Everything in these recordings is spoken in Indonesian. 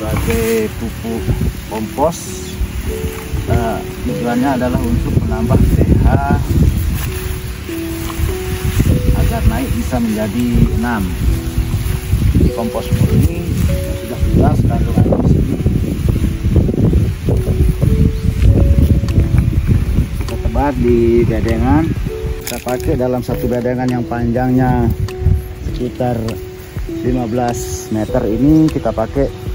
sebagai pupuk kompos. Tujuannya adalah untuk menambah pH agar naik bisa menjadi 6. Di kompos murni sudah jelas kandungan di sini. Kita tebar di bedengan. Kita pakai dalam satu bedengan yang panjangnya sekitar 15 meter ini, kita pakai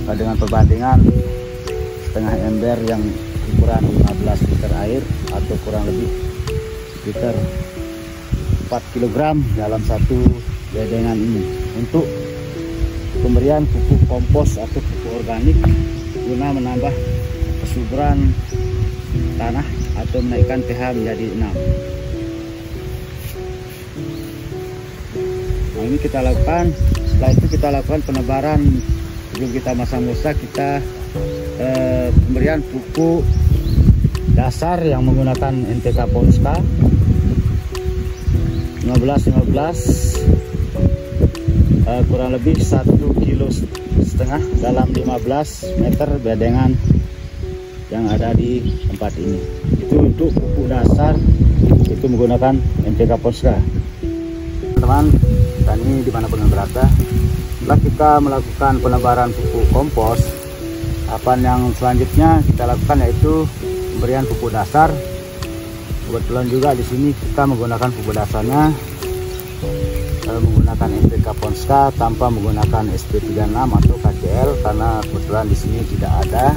dengan perbandingan setengah ember yang ukuran 15 liter air atau kurang lebih sekitar 4 kg dalam satu bedengan ini untuk pemberian pupuk kompos atau pupuk organik guna menambah kesuburan tanah atau menaikkan pH menjadi 6. Nah, ini kita lakukan. Setelah itu kita lakukan penebaran. Sebelum kita masang mulsa, kita pemberian pupuk dasar yang menggunakan NPK Ponska 15-15 kurang lebih 1,5 kg dalam 15 meter bedengan yang ada di tempat ini. Itu untuk pupuk dasar, itu menggunakan NPK Ponska. Teman-teman petani dimanapun berada, setelah kita melakukan penebaran pupuk kompos, tahapan yang selanjutnya kita lakukan yaitu pemberian pupuk dasar. Kebetulan juga di sini kita menggunakan pupuk dasarnya menggunakan NPK Ponska tanpa menggunakan SP36 atau KCL karena kebetulan di sini tidak ada.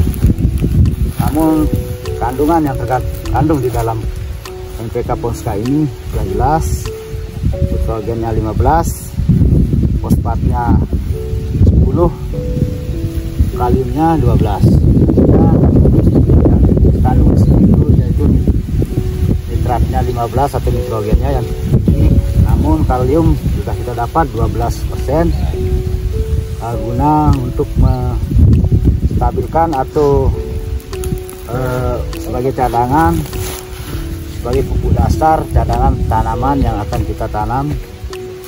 Namun kandungan yang terkandung di dalam NPK Ponska ini sudah jelas. Nitrogennya 15, fosfatnya 10, kaliumnya 12. Yang kandung di sini yaitu nitratnya 15 atau nitrogennya yang tinggi. Namun kalium sudah kita dapat 12% guna untuk menstabilkan atau sebagai cadangan, sebagai pupuk dasar cadangan tanaman yang akan kita tanam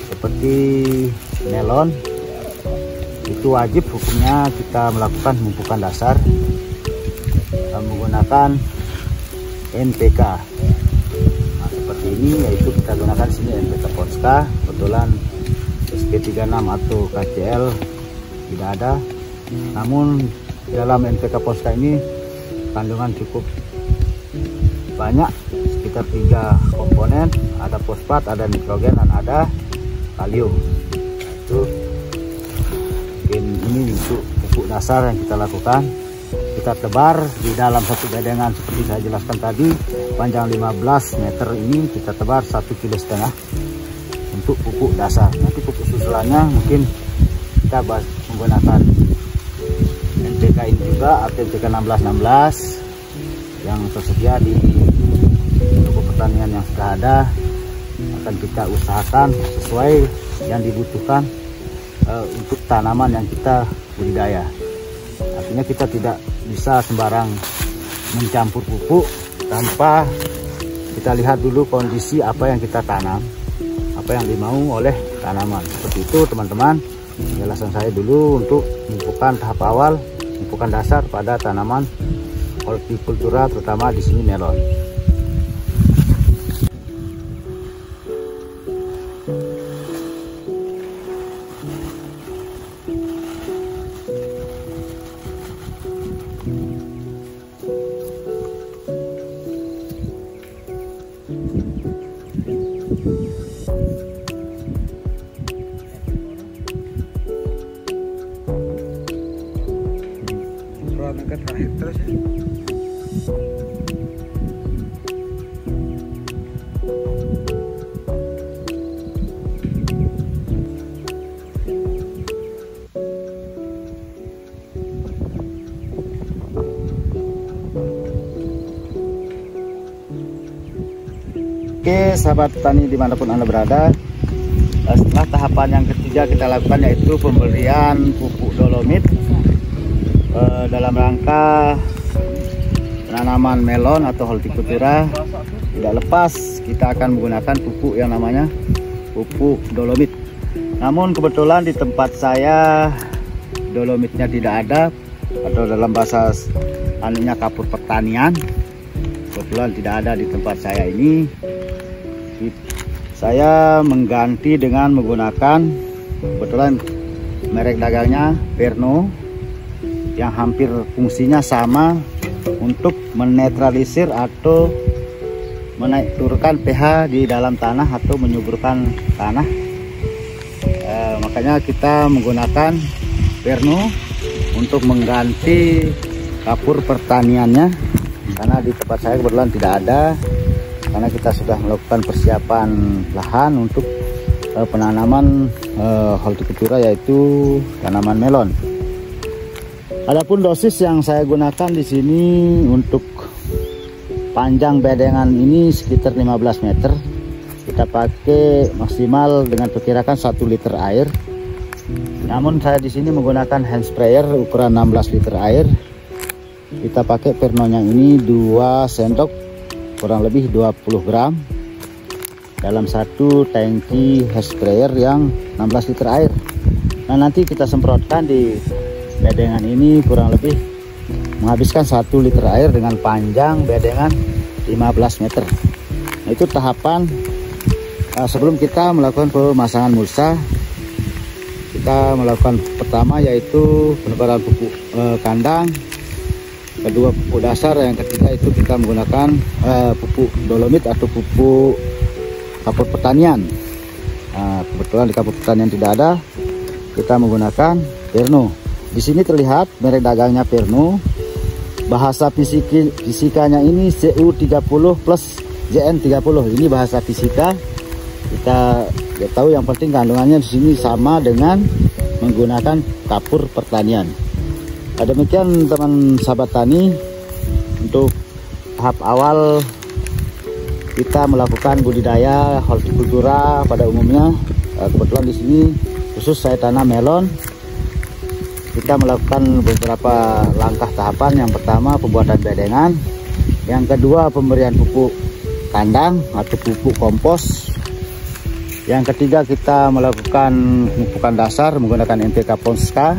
seperti melon. Itu wajib hukumnya kita melakukan pemupukan dasar menggunakan NPK. Nah, seperti ini, yaitu kita gunakan sini NPK Ponska. Kebetulan SP36 atau KCL tidak ada. Namun dalam NPK Ponska ini kandungan cukup banyak, sekitar 3 komponen, ada fosfat, ada nitrogen, dan ada kalium. Itu ini untuk pupuk dasar yang kita lakukan. Kita tebar di dalam satu bedengan seperti saya jelaskan tadi, panjang 15 meter ini kita tebar 1,5 kg untuk pupuk dasar. Nanti pupuk susulannya mungkin kita menggunakan NPK ini juga atau NPK 16-16 yang tersedia di toko pertanian yang sudah ada. Akan kita usahakan sesuai yang dibutuhkan untuk tanaman yang kita budidaya. Artinya kita tidak bisa sembarang mencampur pupuk tanpa kita lihat dulu kondisi apa yang kita tanam, apa yang dimau oleh tanaman. Seperti itu teman-teman, penjelasan saya dulu untuk pemupukan tahap awal, pemupukan dasar pada tanaman hortikultura, terutama di sini melon. Terakhir terus ya. Oke sahabat petani dimanapun Anda berada, setelah tahapan yang ketiga kita lakukan yaitu pemberian pupuk dolomit dalam rangka penanaman melon atau hortikultura. Tidak lepas kita akan menggunakan pupuk yang namanya pupuk dolomit. Namun kebetulan di tempat saya dolomitnya tidak ada, atau dalam bahasa anunya kapur pertanian, kebetulan tidak ada di tempat saya ini. Saya mengganti dengan menggunakan, kebetulan merek dagangnya Perno, yang hampir fungsinya sama untuk menetralisir atau menaikkan pH di dalam tanah atau menyuburkan tanah. Makanya kita menggunakan Perno untuk mengganti kapur pertaniannya, karena di tempat saya kebetulan tidak ada, karena kita sudah melakukan persiapan lahan untuk penanaman hortikultura, yaitu tanaman melon. Adapun dosis yang saya gunakan di sini untuk panjang bedengan ini sekitar 15 meter. Kita pakai maksimal dengan perkirakan 1 liter air. Namun saya di sini menggunakan hand sprayer ukuran 16 liter air. Kita pakai Pernonya ini 2 sendok, kurang lebih 20 gram dalam satu tangki hand sprayer yang 16 liter air. Nah, nanti kita semprotkan di bedengan ini kurang lebih menghabiskan 1 liter air dengan panjang bedengan 15 meter. Nah, itu tahapan sebelum kita melakukan pemasangan mulsa. Kita melakukan pertama yaitu penebaran pupuk kandang, kedua pupuk dasar, yang ketiga itu kita menggunakan pupuk dolomit atau pupuk kapur pertanian. Kebetulan di kapur pertanian tidak ada, kita menggunakan Perno. Di sini terlihat merek dagangnya Perno. Bahasa fisikanya ini CU30 plus JN30. Ini bahasa fisika. Kita tahu, yang penting kandungannya di sini sama dengan menggunakan kapur pertanian. Demikian teman sahabat tani, untuk tahap awal kita melakukan budidaya hortikultura pada umumnya. Kebetulan di sini khusus saya tanam melon. Kita melakukan beberapa langkah tahapan. Yang pertama pembuatan bedengan, yang kedua pemberian pupuk kandang atau pupuk kompos, yang ketiga kita melakukan pemupukan dasar menggunakan NPK Ponska,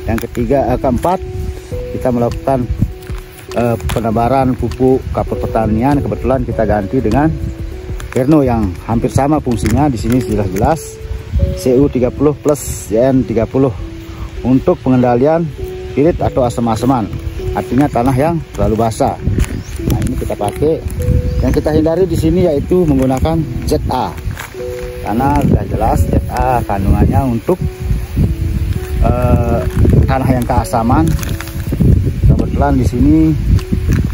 yang keempat kita melakukan penebaran pupuk kapur pertanian. Kebetulan kita ganti dengan Perno yang hampir sama fungsinya. Di sini sudah jelas CU30 plus JN30 untuk pengendalian pirit atau asam-asaman, artinya tanah yang terlalu basah. Nah, ini kita pakai. Yang kita hindari di sini yaitu menggunakan ZA, karena sudah jelas ZA kandungannya untuk tanah yang keasaman. Kebetulan di sini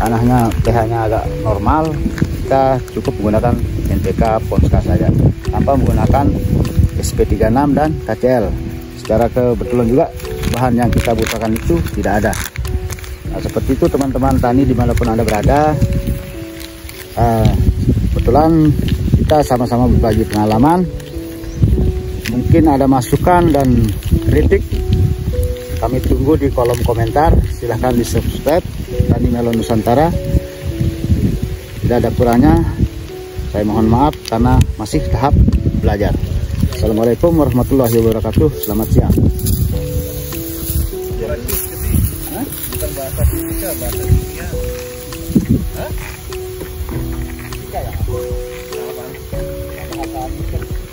tanahnya pH-nya agak normal, kita cukup menggunakan NPK Ponska saja tanpa menggunakan SP36 dan KCL. Secara kebetulan juga bahan yang kita butuhkan itu tidak ada. Nah, seperti itu teman-teman tani dimanapun Anda berada. Kebetulan kita sama-sama berbagi pengalaman. Mungkin ada masukan dan kritik, kami tunggu di kolom komentar. Silahkan di subscribe Tani Melon Nusantara. Tidak ada kurangnya, saya mohon maaf karena masih tahap belajar. Assalamualaikum warahmatullahi wabarakatuh. Selamat siang. Bukan bahasa fisika, bahasa kimia. Hah? Fisika ya? Bahasa fisika.